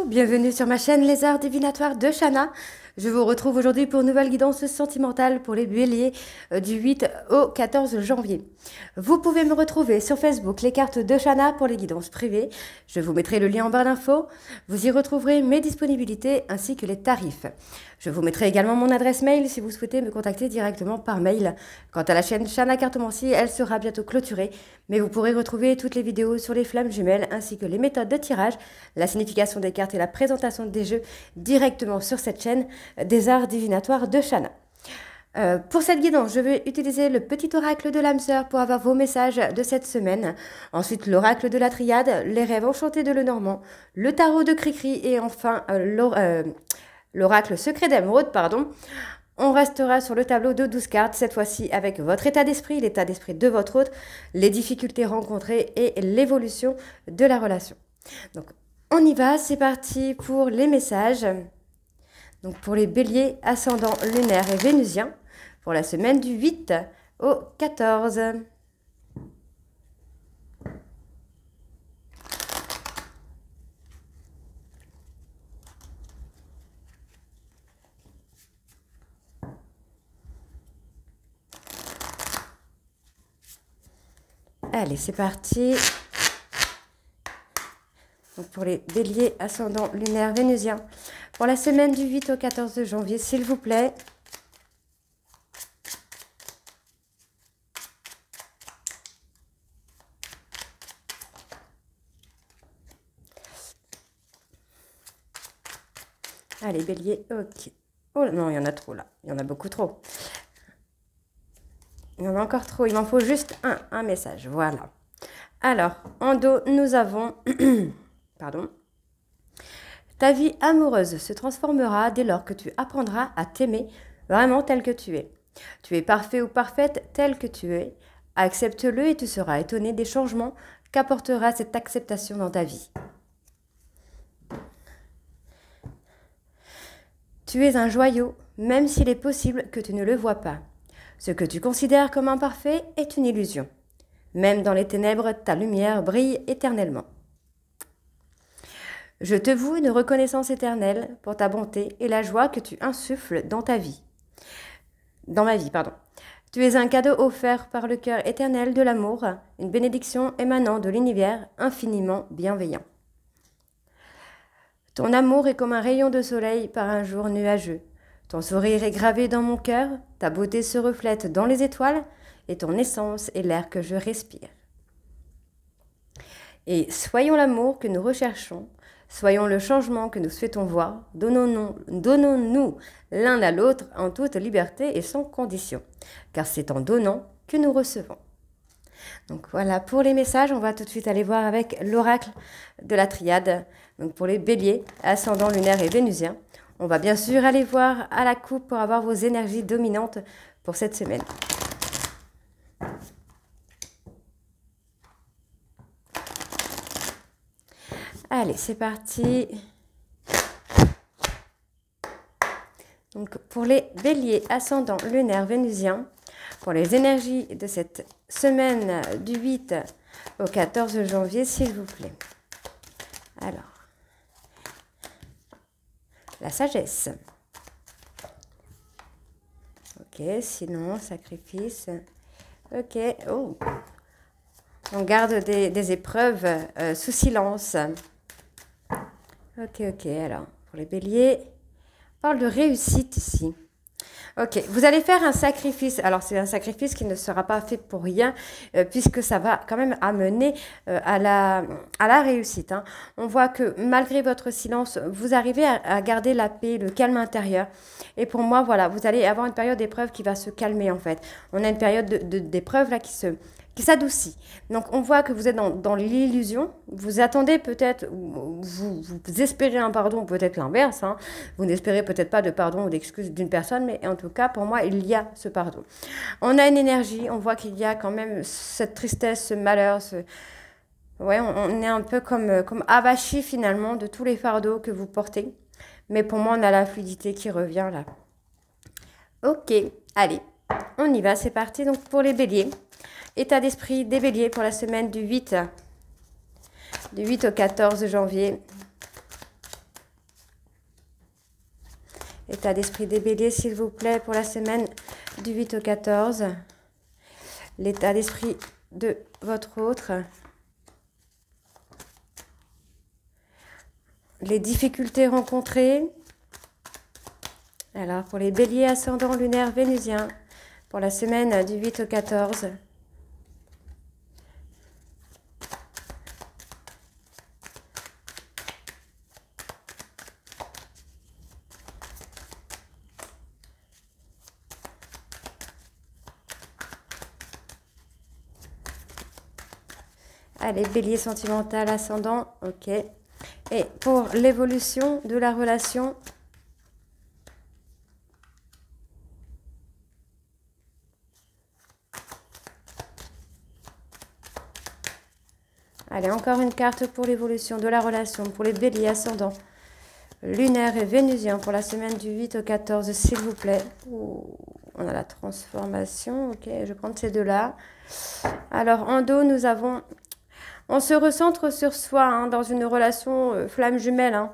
bienvenue sur ma chaîne Les Arts Divinatoires de Shana. Je vous retrouve aujourd'hui pour une nouvelle guidance sentimentale pour les béliers du 8 au 14 janvier. Vous pouvez me retrouver sur Facebook, les cartes de Shana pour les guidances privées. Je vous mettrai le lien en barre d'infos. Vous y retrouverez mes disponibilités ainsi que les tarifs. Je vous mettrai également mon adresse mail si vous souhaitez me contacter directement par mail. Quant à la chaîne Shana Cartomancie, elle sera bientôt clôturée, mais vous pourrez retrouver toutes les vidéos sur les flammes jumelles ainsi que les méthodes de tirage, la signification des cartes et la présentation des jeux directement sur cette chaîne des arts divinatoires de Shana. Pour cette guidance, je vais utiliser le petit oracle de l'âme sœur pour avoir vos messages de cette semaine. Ensuite, l'oracle de la triade, les rêves enchantés de Lenormand, le tarot de Cricri et enfin l'oracle secret d'émeraude, pardon. On restera sur le tableau de 12 cartes, cette fois-ci avec votre état d'esprit, l'état d'esprit de votre hôte, les difficultés rencontrées et l'évolution de la relation. Donc, on y va, c'est parti pour les messages. Donc, pour les béliers, ascendant lunaire et vénusien, pour la semaine du 8 au 14. Allez, c'est parti. Donc pour les béliers, ascendant lunaire vénusien, pour la semaine du 8 au 14 janvier, s'il vous plaît. Allez, bélier, ok. Oh non, il y en a trop là. Il y en a beaucoup trop. Il y en a encore trop. Il m'en faut juste un message. Voilà. Alors, en dos, nous avons... Pardon. Ta vie amoureuse se transformera dès lors que tu apprendras à t'aimer vraiment tel que tu es. Tu es parfait ou parfaite tel que tu es. Accepte-le et tu seras étonné des changements qu'apportera cette acceptation dans ta vie. Tu es un joyau, même s'il est possible que tu ne le vois pas. Ce que tu considères comme imparfait est une illusion. Même dans les ténèbres, ta lumière brille éternellement. Je te voue une reconnaissance éternelle pour ta bonté et la joie que tu insuffles dans ta vie. Dans ma vie, pardon. Tu es un cadeau offert par le cœur éternel de l'amour, une bénédiction émanant de l'univers infiniment bienveillant. Ton amour est comme un rayon de soleil par un jour nuageux. Ton sourire est gravé dans mon cœur, ta beauté se reflète dans les étoiles et ton essence est l'air que je respire. Et soyons l'amour que nous recherchons, soyons le changement que nous souhaitons voir, donnons-nous l'un à l'autre en toute liberté et sans condition, car c'est en donnant que nous recevons. Donc voilà, pour les messages, on va tout de suite aller voir avec l'oracle de la triade. Donc pour les béliers, ascendant lunaire et vénusien, on va bien sûr aller voir à la coupe pour avoir vos énergies dominantes pour cette semaine. Allez, c'est parti. Donc pour les béliers, ascendant lunaire vénusien, pour les énergies de cette semaine du 8 au 14 janvier, s'il vous plaît. Alors, la sagesse. Ok, sinon, sacrifice. Ok, oh. On garde des épreuves sous silence. Ok, alors, pour les béliers, on parle de réussite ici. Ok, vous allez faire un sacrifice. Alors, c'est un sacrifice qui ne sera pas fait pour rien, puisque ça va quand même amener à la réussite. Hein. On voit que malgré votre silence, vous arrivez à garder la paix, le calme intérieur. Et pour moi, voilà, vous allez avoir une période d'épreuve qui va se calmer, en fait. On a une période d'épreuve là qui s'adoucit. Donc, on voit que vous êtes dans l'illusion. Vous attendez peut-être, vous espérez un pardon, peut-être l'inverse. Hein. Vous n'espérez peut-être pas de pardon ou d'excuse d'une personne, mais en tout cas, pour moi, il y a ce pardon. On a une énergie, on voit qu'il y a quand même cette tristesse, ce malheur, ouais, on est un peu comme avachi finalement de tous les fardeaux que vous portez. Mais pour moi, on a la fluidité qui revient là. Ok, allez, on y va, c'est parti. Donc, pour les béliers. État d'esprit des béliers pour la semaine du 8 au 14 janvier. État d'esprit des béliers, s'il vous plaît, pour la semaine du 8 au 14. L'état d'esprit de votre autre. Les difficultés rencontrées. Alors, pour les béliers ascendant lunaire vénusien, pour la semaine du 8 au 14. Allez, bélier sentimental, ascendant, ok. Et pour l'évolution de la relation, allez, encore une carte pour l'évolution de la relation, pour les béliers ascendants, lunaire et vénusien, pour la semaine du 8 au 14, s'il vous plaît. Ouh, on a la transformation, ok, je vais prendre ces deux-là. Alors, en dos, nous avons... On se recentre sur soi, hein, dans une relation flamme jumelle. Hein.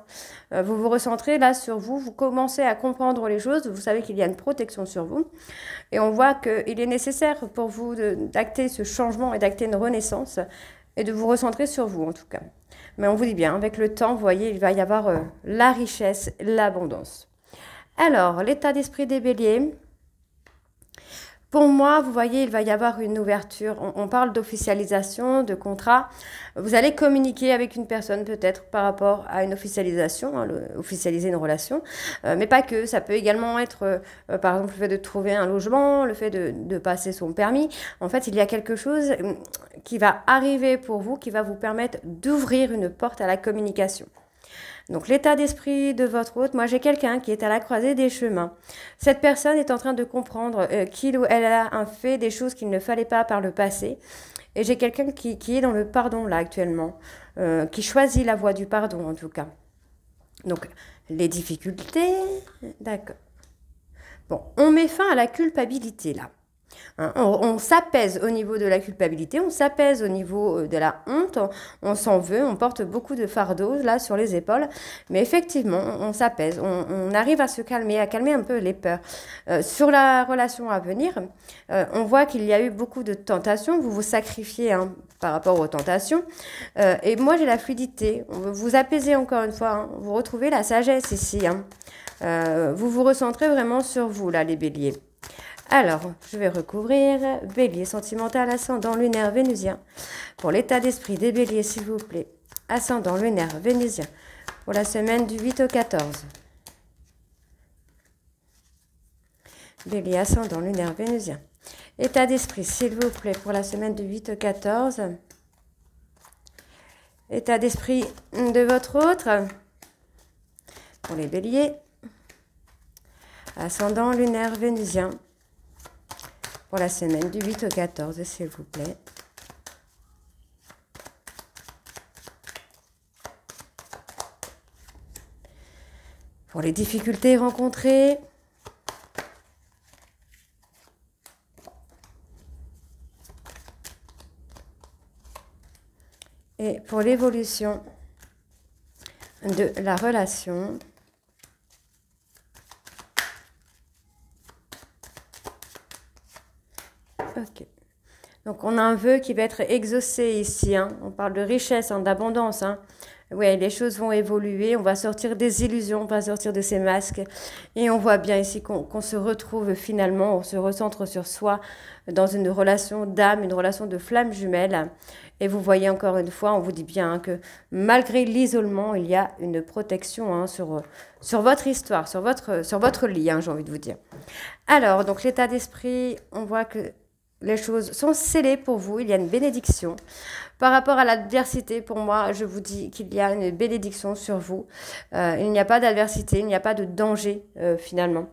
Vous vous recentrez là sur vous, vous commencez à comprendre les choses, vous savez qu'il y a une protection sur vous. Et on voit qu'il est nécessaire pour vous d'acter ce changement et d'acter une renaissance et de vous recentrer sur vous en tout cas. Mais on vous dit bien, avec le temps, vous voyez, il va y avoir la richesse, l'abondance. Alors, l'état d'esprit des béliers... Pour moi, vous voyez, il va y avoir une ouverture. On parle d'officialisation, de contrat. Vous allez communiquer avec une personne peut-être par rapport à une officialisation, hein, officialiser une relation. Mais pas que. Ça peut également être, par exemple, le fait de trouver un logement, le fait de passer son permis. En fait, il y a quelque chose qui va arriver pour vous, qui va vous permettre d'ouvrir une porte à la communication. Donc, l'état d'esprit de votre hôte, moi j'ai quelqu'un qui est à la croisée des chemins. Cette personne est en train de comprendre qu'il ou elle a un fait, des choses qu'il ne fallait pas par le passé. Et j'ai quelqu'un qui est dans le pardon là actuellement, qui choisit la voie du pardon en tout cas. Donc, les difficultés, d'accord. Bon, on met fin à la culpabilité là. Hein, on s'apaise au niveau de la culpabilité, on s'apaise au niveau de la honte, on s'en veut, on porte beaucoup de fardeaux là sur les épaules, mais effectivement on s'apaise, on arrive à se calmer, à calmer un peu les peurs. Sur la relation à venir, on voit qu'il y a eu beaucoup de tentations, vous vous sacrifiez hein, par rapport aux tentations, et moi j'ai la fluidité, vous apaisez encore une fois, hein, vous retrouvez la sagesse ici, hein. Vous vous recentrez vraiment sur vous là les béliers. Alors, je vais recouvrir bélier sentimental, ascendant lunaire vénusien. Pour l'état d'esprit des béliers, s'il vous plaît. Ascendant lunaire vénusien. Pour la semaine du 8 au 14. Bélier ascendant lunaire vénusien. État d'esprit, s'il vous plaît, pour la semaine du 8 au 14. État d'esprit de votre autre. Pour les béliers. Ascendant lunaire vénusien. Pour la semaine du 8 au 14, s'il vous plaît. Pour les difficultés rencontrées. Et pour l'évolution de la relation. Ok. Donc, on a un vœu qui va être exaucé ici. Hein. On parle de richesse, hein, d'abondance. Hein. Oui, les choses vont évoluer. On va sortir des illusions, on va sortir de ces masques. Et on voit bien ici qu'on se retrouve finalement, on se recentre sur soi dans une relation d'âme, une relation de flamme jumelle. Et vous voyez encore une fois, on vous dit bien hein, que malgré l'isolement, il y a une protection hein, sur votre histoire, sur votre lit, hein, j'ai envie de vous dire. Alors, donc l'état d'esprit, on voit que les choses sont scellées pour vous, il y a une bénédiction. Par rapport à l'adversité, pour moi, je vous dis qu'il y a une bénédiction sur vous. Il n'y a pas d'adversité, il n'y a pas de danger finalement.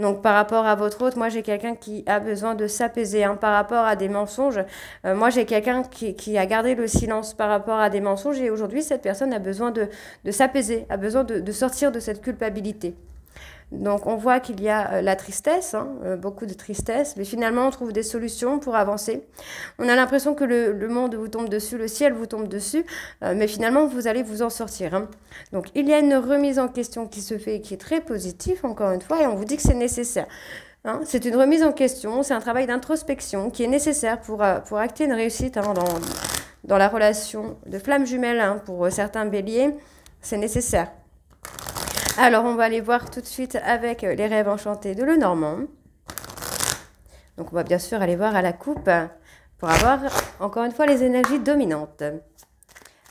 Donc par rapport à votre hôte, moi j'ai quelqu'un qui a besoin de s'apaiser hein, par rapport à des mensonges. Moi j'ai quelqu'un qui a gardé le silence par rapport à des mensonges et aujourd'hui cette personne a besoin de s'apaiser, a besoin de sortir de cette culpabilité. Donc on voit qu'il y a la tristesse, hein, beaucoup de tristesse, mais finalement on trouve des solutions pour avancer. On a l'impression que le monde vous tombe dessus, le ciel vous tombe dessus, mais finalement vous allez vous en sortir. Hein. Donc il y a une remise en question qui se fait et qui est très positive, encore une fois, et on vous dit que c'est nécessaire. Hein. C'est une remise en question, c'est un travail d'introspection qui est nécessaire pour acter une réussite hein, dans la relation de flamme jumelle hein, pour certains béliers, c'est nécessaire. Alors, on va aller voir tout de suite avec les rêves enchantés de Lenormand. Donc, on va bien sûr aller voir à la coupe pour avoir, encore une fois, les énergies dominantes.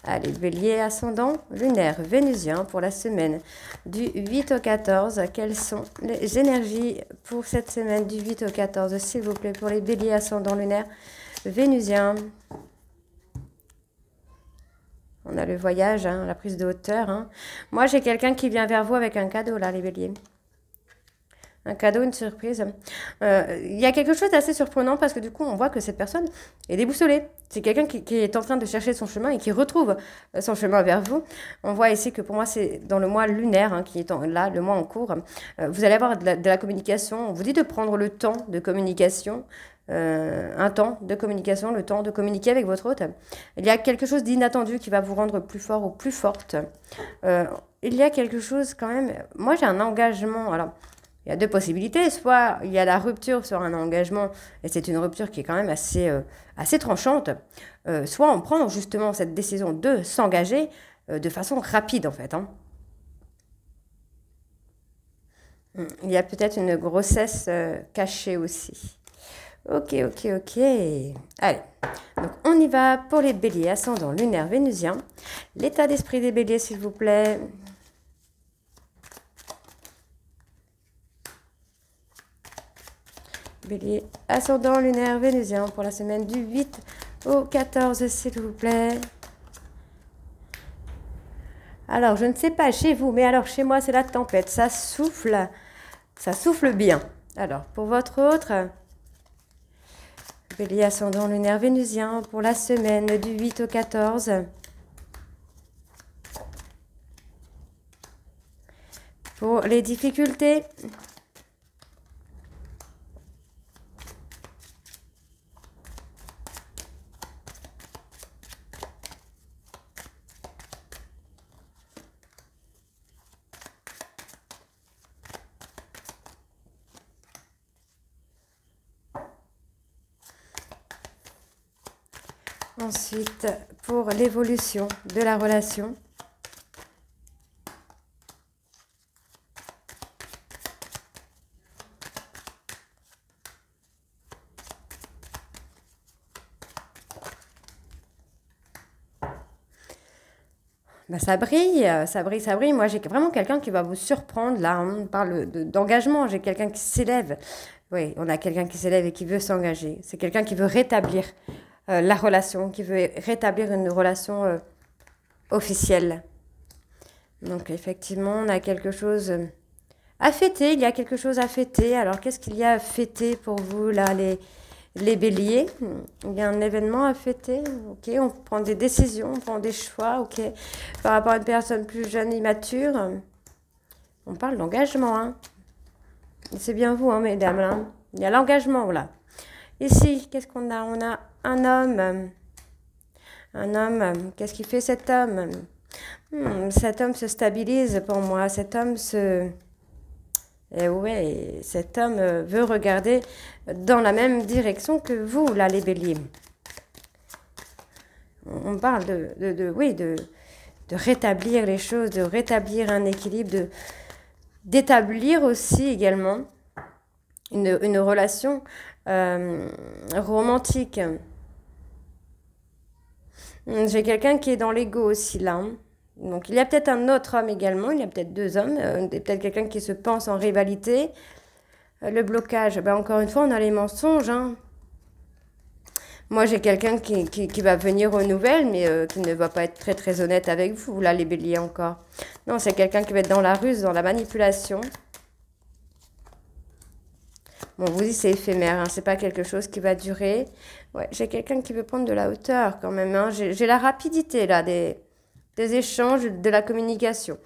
Allez, bélier ascendant lunaire vénusien pour la semaine du 8 au 14. Quelles sont les énergies pour cette semaine du 8 au 14, s'il vous plaît, pour les béliers ascendant lunaire vénusien? On a le voyage, hein, la prise de hauteur. Hein. Moi, j'ai quelqu'un qui vient vers vous avec un cadeau, là, les béliers. Un cadeau, une surprise. Il y a quelque chose d'assez surprenant parce que du coup, on voit que cette personne est déboussolée. C'est quelqu'un qui est en train de chercher son chemin et qui retrouve son chemin vers vous. On voit ici que pour moi, c'est dans le mois lunaire, hein, qui est là, le mois en cours. Vous allez avoir de la communication. On vous dit de prendre le temps de communication. Un temps de communication, le temps de communiquer avec votre hôte. Il y a quelque chose d'inattendu qui va vous rendre plus fort ou plus forte. Il y a quelque chose quand même... Moi, j'ai un engagement. Alors, il y a deux possibilités. Soit il y a la rupture sur un engagement, et c'est une rupture qui est quand même assez tranchante. Soit on prend justement cette décision de s'engager de façon rapide, en fait. Hein. Il y a peut-être une grossesse cachée aussi. Ok. Allez, donc on y va pour les béliers, ascendant lunaire vénusien. L'état d'esprit des béliers, s'il vous plaît. Bélier, ascendant lunaire vénusien pour la semaine du 8 au 14, s'il vous plaît. Alors, je ne sais pas chez vous, mais alors chez moi, c'est la tempête. Ça souffle bien. Alors, pour votre autre... Bélier ascendant lunaire vénusien pour la semaine du 8 au 14. Pour les difficultés. Ensuite, pour l'évolution de la relation. Ben, ça brille. Moi, j'ai vraiment quelqu'un qui va vous surprendre. Là, on parle d'engagement. J'ai quelqu'un qui s'élève. Oui, on a quelqu'un qui s'élève et qui veut s'engager. C'est quelqu'un qui veut rétablir la relation, qui veut rétablir une relation officielle. Donc, effectivement, on a quelque chose à fêter. Il y a quelque chose à fêter. Alors, qu'est-ce qu'il y a à fêter pour vous, là, les béliers? Il y a un événement à fêter. Ok, on prend des décisions, on prend des choix. Ok, par rapport à une personne plus jeune, immature. On parle d'engagement. Hein. C'est bien vous, hein, mesdames. Là. Il y a l'engagement, là. Ici, qu'est-ce qu'on a? On a un homme. Un homme. Qu'est-ce qu'il fait, cet homme? Cet homme se stabilise pour moi. Cet homme se... Et ouais, cet homme veut regarder dans la même direction que vous, là, les béliers. On parle de rétablir les choses, de rétablir un équilibre, d'établir aussi également une relation romantique. J'ai quelqu'un qui est dans l'ego aussi, là. Donc, il y a peut-être un autre homme également. Il y a peut-être deux hommes. Peut-être quelqu'un qui se pense en rivalité. Le blocage. Ben, encore une fois, on a les mensonges. Hein. Moi, j'ai quelqu'un qui va venir aux nouvelles, mais qui ne va pas être très, très honnête avec vous. Là, les béliers encore. Non, c'est quelqu'un qui va être dans la ruse, dans la manipulation. Bon, on vous dit c'est éphémère. Hein. C'est pas quelque chose qui va durer. Ouais, j'ai quelqu'un qui veut prendre de la hauteur quand même. Hein. J'ai la rapidité, là, des échanges, de la communication.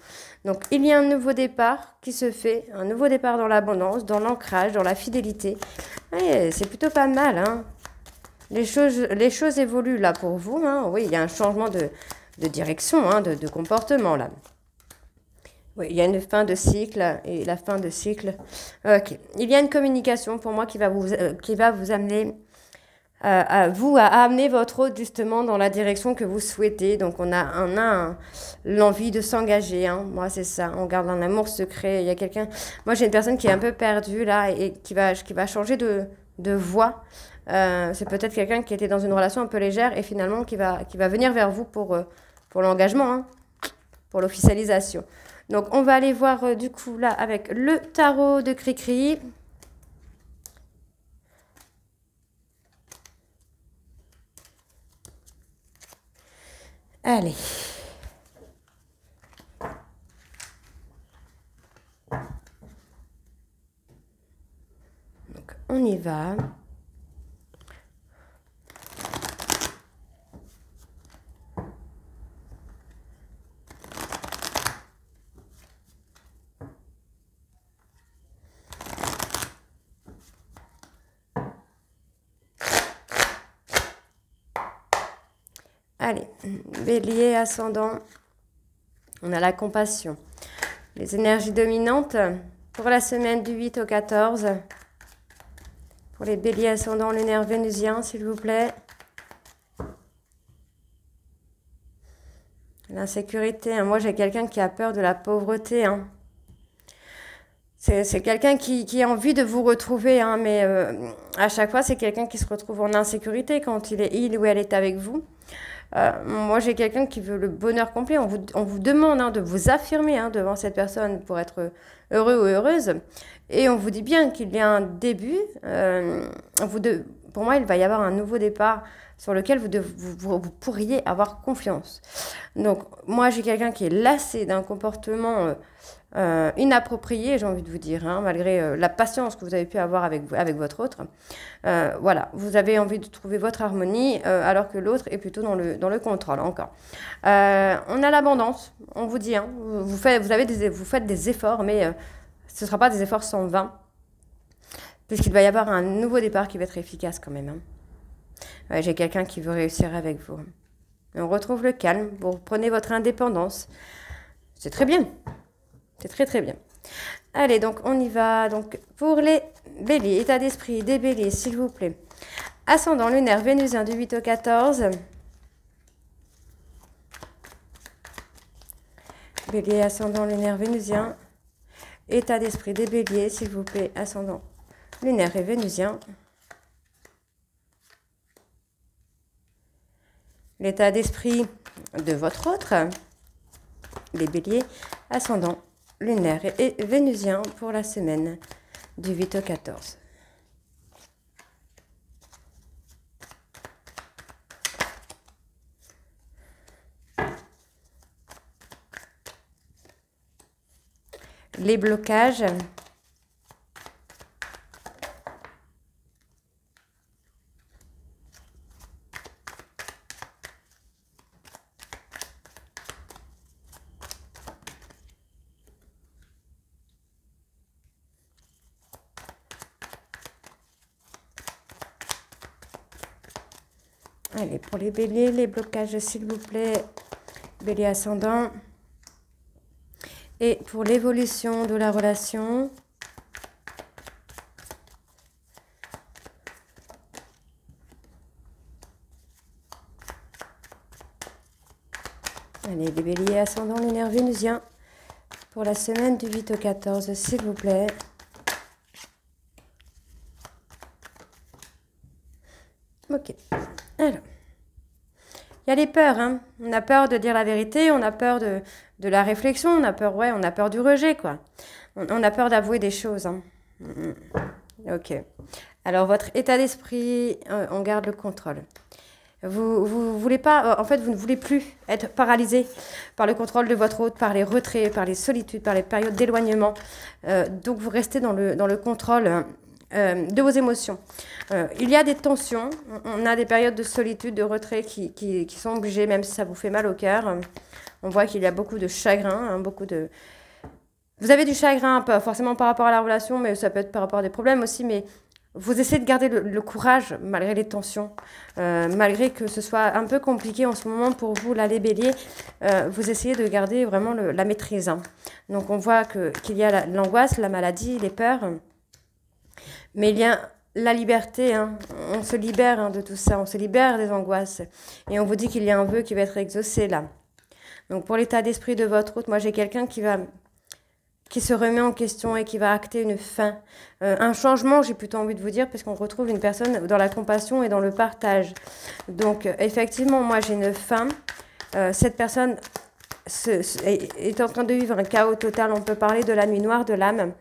Donc, il y a un nouveau départ qui se fait, un nouveau départ dans l'abondance, dans l'ancrage, dans la fidélité. C'est plutôt pas mal, hein. Les choses évoluent là pour vous, hein. Oui, il y a un changement de direction, hein, de comportement là. Oui, il y a une fin de cycle et la fin de cycle. Ok, il y a une communication pour moi qui va vous amener à amener votre hôte justement dans la direction que vous souhaitez. Donc on a l'envie de s'engager, hein. Moi c'est ça, on garde un amour secret. Il y a quelqu'un, moi j'ai une personne qui est un peu perdue là et qui va changer de voie. C'est peut-être quelqu'un qui était dans une relation un peu légère et finalement qui va venir vers vous pour l'engagement, hein, pour l'officialisation. Donc on va aller voir du coup là avec le tarot de Cricri. Allez. Donc on y va. Allez, Bélier, ascendant, on a la compassion. Les énergies dominantes pour la semaine du 8 au 14. Pour les Béliers ascendant lunaire vénusien, s'il vous plaît. L'insécurité, hein. Moi j'ai quelqu'un qui a peur de la pauvreté, hein. C'est quelqu'un qui a envie de vous retrouver, hein, mais à chaque fois c'est quelqu'un qui se retrouve en insécurité quand il ou elle est avec vous. Moi, j'ai quelqu'un qui veut le bonheur complet. On vous demande, hein, de vous affirmer, hein, devant cette personne pour être heureux ou heureuse. Et on vous dit bien qu'il y a un début. Pour moi, il va y avoir un nouveau départ sur lequel vous pourriez avoir confiance. Donc, moi, j'ai quelqu'un qui est lassé d'un comportement inapproprié, j'ai envie de vous dire, hein, malgré la patience que vous avez pu avoir avec votre autre. Voilà, vous avez envie de trouver votre harmonie, alors que l'autre est plutôt dans le contrôle encore. On a l'abondance, on vous dit, hein, vous faites des efforts, mais ce ne sera pas des efforts sans vain, puisqu'il va y avoir un nouveau départ qui va être efficace quand même, hein. Ouais, j'ai quelqu'un qui veut réussir avec vous. Et on retrouve le calme, vous prenez votre indépendance. C'est très bien. C'est très très bien. Allez, donc on y va. Donc pour les béliers, état d'esprit des béliers, s'il vous plaît. Ascendant lunaire vénusien du 8 au 14. Bélier, ascendant lunaire vénusien. État d'esprit des béliers, s'il vous plaît. Ascendant lunaire et vénusien. L'état d'esprit de votre autre. Les béliers, ascendant lunaire et vénusien pour la semaine du 8 au 14. Les blocages. Allez, pour les béliers, les blocages, s'il vous plaît. Bélier ascendant. Et pour l'évolution de la relation. Allez, les béliers ascendant lunaire vénusien. Pour la semaine du 8 au 14, s'il vous plaît. Ok. Alors, il y a les peurs, hein. On a peur de dire la vérité, on a peur de la réflexion, on a peur, on a peur du rejet, quoi. On a peur d'avouer des choses, hein. Ok. Alors, votre état d'esprit, on garde le contrôle. Vous voulez pas, en fait, vous ne voulez plus être paralysé par le contrôle de votre hôte, par les retraits, par les solitudes, par les périodes d'éloignement. Donc, vous restez dans le contrôle. de vos émotions. Il y a des tensions, on a des périodes de solitude, de retrait qui sont obligées, même si ça vous fait mal au cœur. On voit qu'il y a beaucoup de chagrin, hein, beaucoup de... Vous avez du chagrin, pas forcément par rapport à la relation, mais ça peut être par rapport à des problèmes aussi, mais vous essayez de garder le courage malgré les tensions, malgré que ce soit un peu compliqué en ce moment pour vous, là, les béliers, vous essayez de garder vraiment la maîtrise. Hein. Donc on voit qu'il y a l'angoisse, la maladie, les peurs, mais il y a la liberté, hein. On se libère hein, de tout ça, on se libère des angoisses, et on vous dit qu'il y a un vœu qui va être exaucé là. Donc pour l'état d'esprit de votre hôte, moi j'ai quelqu'un qui se remet en question et qui va acter une fin. Un changement, j'ai plutôt envie de vous dire, parce qu'on retrouve une personne dans la compassion et dans le partage. Donc effectivement, moi j'ai une fin. Cette personne est en train de vivre un chaos total. On peut parler de la nuit noire de l'âme,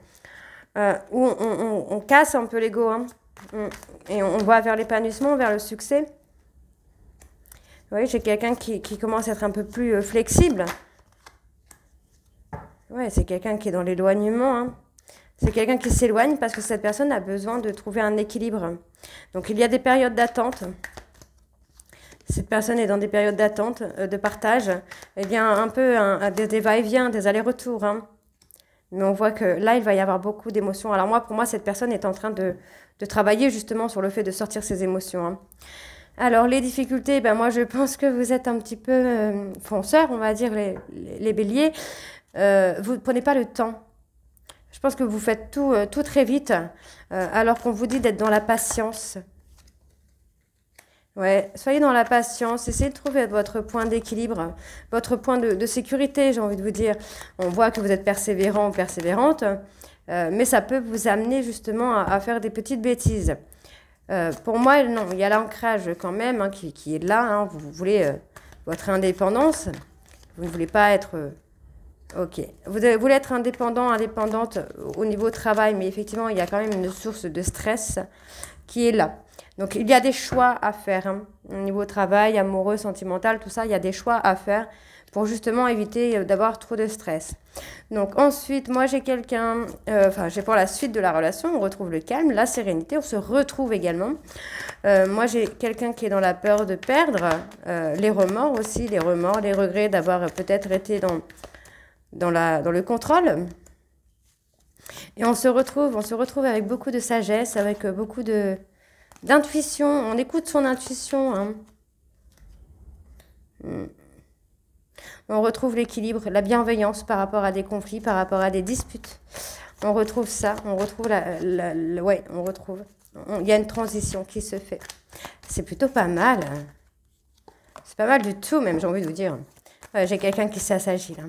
où on casse un peu l'ego, hein, et on va vers l'épanouissement, vers le succès. Oui, j'ai quelqu'un qui commence à être un peu plus flexible. Ouais, c'est quelqu'un qui est dans l'éloignement. Hein. C'est quelqu'un qui s'éloigne parce que cette personne a besoin de trouver un équilibre. Donc il y a des périodes d'attente. Cette personne est dans des périodes d'attente, de partage. Il y a un peu des va-et-vient, des allers-retours. Hein. Mais on voit que là, il va y avoir beaucoup d'émotions. Alors moi, pour moi, cette personne est en train de travailler justement sur le fait de sortir ses émotions. Hein. Alors, les difficultés, ben moi, je pense que vous êtes un petit peu fonceurs, on va dire, les béliers. Vous ne prenez pas le temps. Je pense que vous faites tout très vite, alors qu'on vous dit d'être dans la patience. Ouais, soyez dans la patience, essayez de trouver votre point d'équilibre, votre point de sécurité, j'ai envie de vous dire. On voit que vous êtes persévérant ou persévérante, mais ça peut vous amener justement à faire des petites bêtises. Pour moi, non, il y a l'ancrage quand même hein, qui est là. Hein. Vous voulez votre indépendance, vous ne voulez pas être... ok. Vous voulez être indépendante au niveau travail, mais effectivement, il y a quand même une source de stress qui est là. Donc, il y a des choix à faire. Hein. Au niveau travail, amoureux, sentimental, tout ça, il y a des choix à faire pour justement éviter d'avoir trop de stress. Donc, ensuite, moi, j'ai quelqu'un... j'ai pour la suite de la relation, on retrouve le calme, la sérénité, on se retrouve également. Moi, j'ai quelqu'un qui est dans la peur de perdre, les remords aussi, les remords, les regrets d'avoir peut-être été dans le contrôle. Et on se retrouve avec beaucoup de sagesse, avec beaucoup d'intuition. On écoute son intuition. Hein. On retrouve l'équilibre, la bienveillance par rapport à des conflits, par rapport à des disputes. On retrouve ça, on retrouve ouais, on retrouve. Il y a une transition qui se fait. C'est plutôt pas mal. C'est pas mal du tout, même, j'ai envie de vous dire. Ouais, j'ai quelqu'un qui s'assagit, là.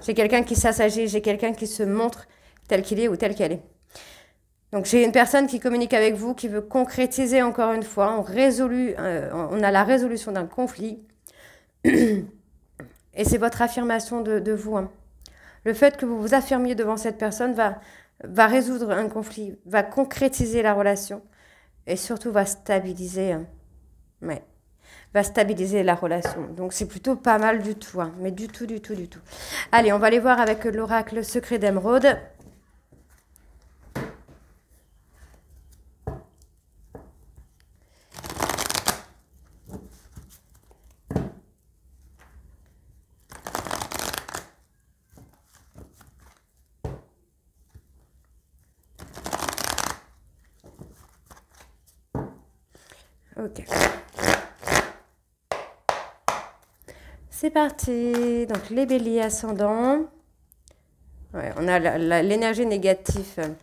J'ai quelqu'un qui s'assagit, j'ai quelqu'un qui se montre tel qu'il est ou telle qu'elle est. Donc, j'ai une personne qui communique avec vous, qui veut concrétiser encore une fois. On a la résolution d'un conflit. Et c'est votre affirmation de vous. Hein. Le fait que vous vous affirmiez devant cette personne va résoudre un conflit, va concrétiser la relation et surtout va stabiliser. Hein. Ouais. Va stabiliser la relation. Donc, c'est plutôt pas mal du tout. Hein. Mais du tout, du tout, du tout. Allez, on va aller voir avec l'oracle secret d'émeraude. Ok. C'est parti. Donc, les béliers ascendants. Ouais, on a l'énergie négative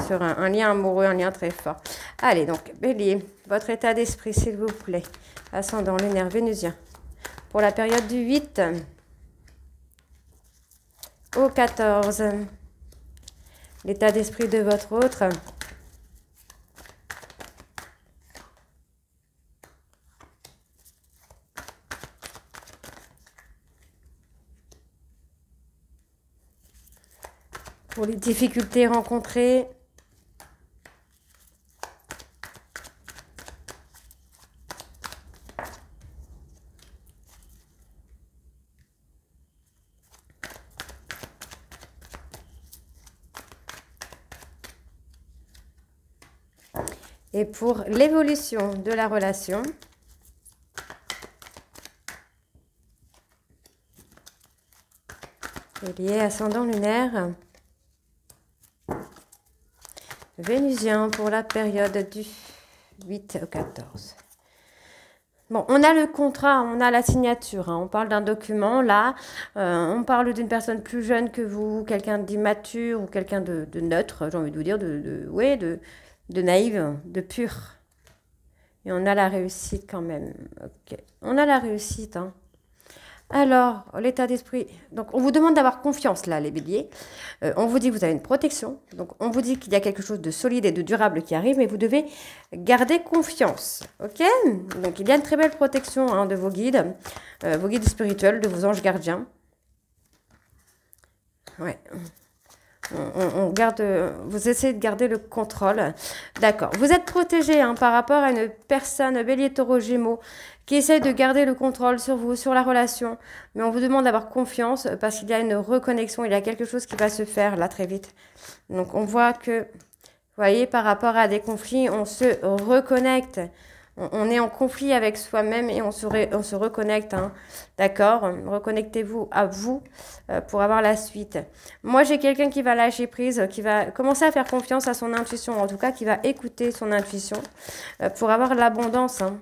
sur un lien amoureux, un lien très fort. Allez, donc, bélier, votre état d'esprit, s'il vous plaît. Ascendant, lunaire, vénusien. Pour la période du 8 au 14. L'état d'esprit de votre autre. Pour les difficultés rencontrées. Et pour l'évolution de la relation, Bélier, ascendant lunaire, Vénusien pour la période du 8 au 14. Bon, on a le contrat, on a la signature, hein. On parle d'un document, là. On parle d'une personne plus jeune que vous, quelqu'un d'immature ou quelqu'un de neutre, j'ai envie de vous dire, de naïve, de pur. Et on a la réussite quand même. Ok, on a la réussite, hein. Alors, l'état d'esprit. Donc, on vous demande d'avoir confiance, là, les béliers. On vous dit que vous avez une protection. Donc, on vous dit qu'il y a quelque chose de solide et de durable qui arrive, mais vous devez garder confiance. OK? Donc, il y a une très belle protection, hein, de vos guides spirituels, de vos anges gardiens. Ouais. Vous essayez de garder le contrôle. D'accord. Vous êtes protégé, hein, par rapport à une personne, bélier, taureau, gémeaux, qui essaye de garder le contrôle sur vous, sur la relation. Mais on vous demande d'avoir confiance parce qu'il y a une reconnexion, il y a quelque chose qui va se faire là très vite. Donc on voit que, vous voyez, par rapport à des conflits, on se reconnecte. On est en conflit avec soi-même et on se reconnecte, hein. D'accord? Reconnectez-vous à vous pour avoir la suite. Moi, j'ai quelqu'un qui va lâcher prise, qui va commencer à faire confiance à son intuition, en tout cas, qui va écouter son intuition pour avoir l'abondance, hein.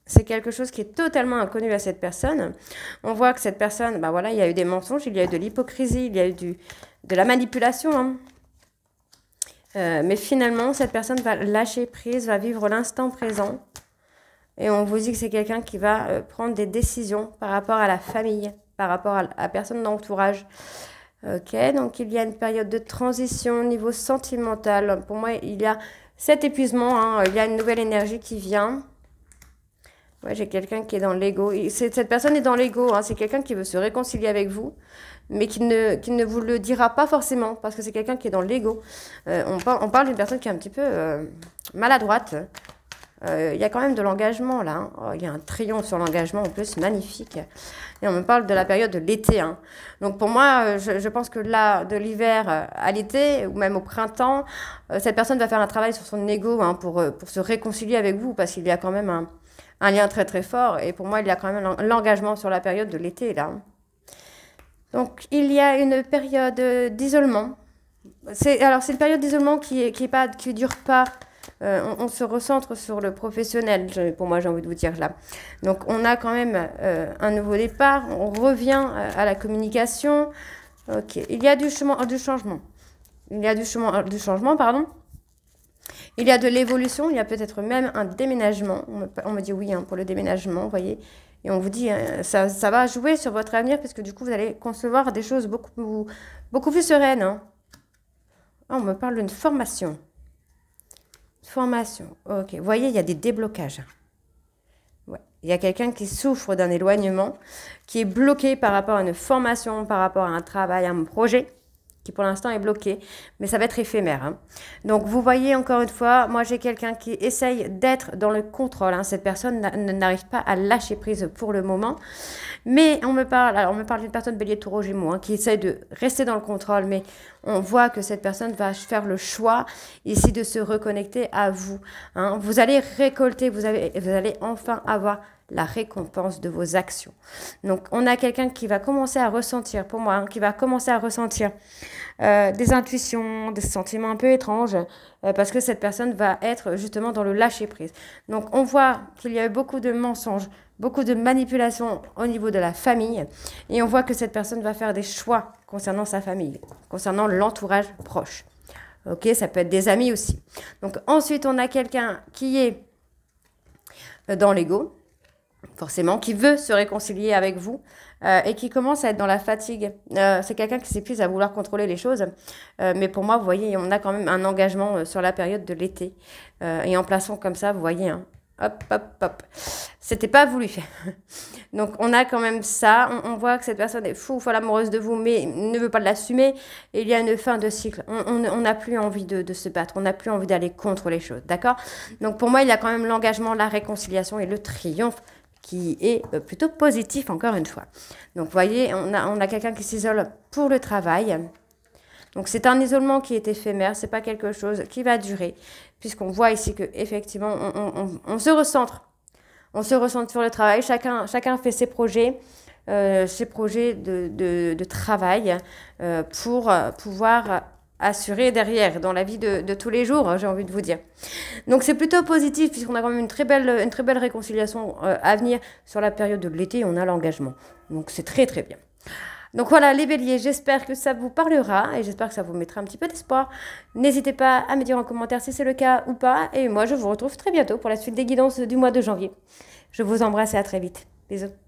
C'est quelque chose qui est totalement inconnu à cette personne. On voit que cette personne, bah voilà, il y a eu des mensonges, il y a eu de l'hypocrisie, il y a eu de la manipulation, hein. Mais finalement, cette personne va lâcher prise, va vivre l'instant présent. Et on vous dit que c'est quelqu'un qui va prendre des décisions par rapport à la famille, par rapport à la personne d'entourage. Ok, donc il y a une période de transition au niveau sentimental. Pour moi, il y a cet épuisement, hein, il y a une nouvelle énergie qui vient. Ouais, j'ai quelqu'un qui est dans l'ego. Cette personne est dans l'ego, hein, c'est quelqu'un qui veut se réconcilier avec vous, mais qui ne vous le dira pas forcément, parce que c'est quelqu'un qui est dans l'ego. On parle d'une personne qui est un petit peu maladroite. Il y a quand même de l'engagement, là, hein. Oh, il y a un triomphe sur l'engagement, en plus, magnifique. Et on me parle de la période de l'été, hein. Donc pour moi, je pense que là, de l'hiver à l'été, ou même au printemps, cette personne va faire un travail sur son ego, hein, pour se réconcilier avec vous, parce qu'il y a quand même un lien très très fort. Et pour moi, il y a quand même l'engagement sur la période de l'été, là. Donc, il y a une période d'isolement. Alors, c'est une période d'isolement qui dure pas. On se recentre sur le professionnel, pour moi, j'ai envie de vous dire là. Donc, on a quand même un nouveau départ. On revient à la communication. Ok, il y a du changement. Il y a du changement, pardon. Il y a de l'évolution, il y a peut-être même un déménagement. On me dit oui, hein, pour le déménagement, vous voyez. Et on vous dit, ça va jouer sur votre avenir, parce que du coup, vous allez concevoir des choses beaucoup plus sereines, hein. Ah, on me parle d'une formation. Formation, ok. Vous voyez, il y a des déblocages. Ouais. Il y a quelqu'un qui souffre d'un éloignement, qui est bloqué par rapport à une formation, par rapport à un travail, à un projet, qui pour l'instant est bloqué, mais ça va être éphémère, hein. Donc vous voyez encore une fois, moi j'ai quelqu'un qui essaye d'être dans le contrôle, hein. Cette personne n'arrive pas à lâcher prise pour le moment, mais on me parle d'une personne bélier taureau gémeaux, hein, qui essaye de rester dans le contrôle, mais on voit que cette personne va faire le choix ici de se reconnecter à vous, hein. Vous allez récolter, vous allez enfin avoir la récompense de vos actions. Donc, on a quelqu'un qui va commencer à ressentir, pour moi, hein, qui va commencer à ressentir des intuitions, des sentiments un peu étranges, parce que cette personne va être justement dans le lâcher-prise. Donc, on voit qu'il y a eu beaucoup de mensonges, beaucoup de manipulations au niveau de la famille, et on voit que cette personne va faire des choix concernant sa famille, concernant l'entourage proche. Ok, ça peut être des amis aussi. Donc, ensuite, on a quelqu'un qui est dans l'ego, forcément, qui veut se réconcilier avec vous et qui commence à être dans la fatigue. C'est quelqu'un qui s'épuise à vouloir contrôler les choses. Mais pour moi, vous voyez, on a quand même un engagement sur la période de l'été. Et en plaçant comme ça, vous voyez, hein, hop, hop, hop. C'était pas voulu. Donc, on a quand même ça. On voit que cette personne est folle amoureuse de vous, mais ne veut pas l'assumer. Et il y a une fin de cycle. On n'a plus envie de se battre. On n'a plus envie d'aller contre les choses. D'accord? Donc, pour moi, il y a quand même l'engagement, la réconciliation et le triomphe qui est plutôt positif, encore une fois. Donc, vous voyez, on a quelqu'un qui s'isole pour le travail. Donc c'est un isolement qui est éphémère, c'est pas quelque chose qui va durer, puisqu'on voit ici que effectivement on se recentre. On se recentre sur le travail, chacun fait ses projets de travail pour pouvoir assurer derrière dans la vie de tous les jours, j'ai envie de vous dire. Donc c'est plutôt positif puisqu'on a quand même une très belle réconciliation à venir sur la période de l'été, on a l'engagement. Donc c'est très très bien. Donc voilà les béliers, j'espère que ça vous parlera et j'espère que ça vous mettra un petit peu d'espoir. N'hésitez pas à me dire en commentaire si c'est le cas ou pas. Et moi je vous retrouve très bientôt pour la suite des guidances du mois de janvier. Je vous embrasse et à très vite. Bisous.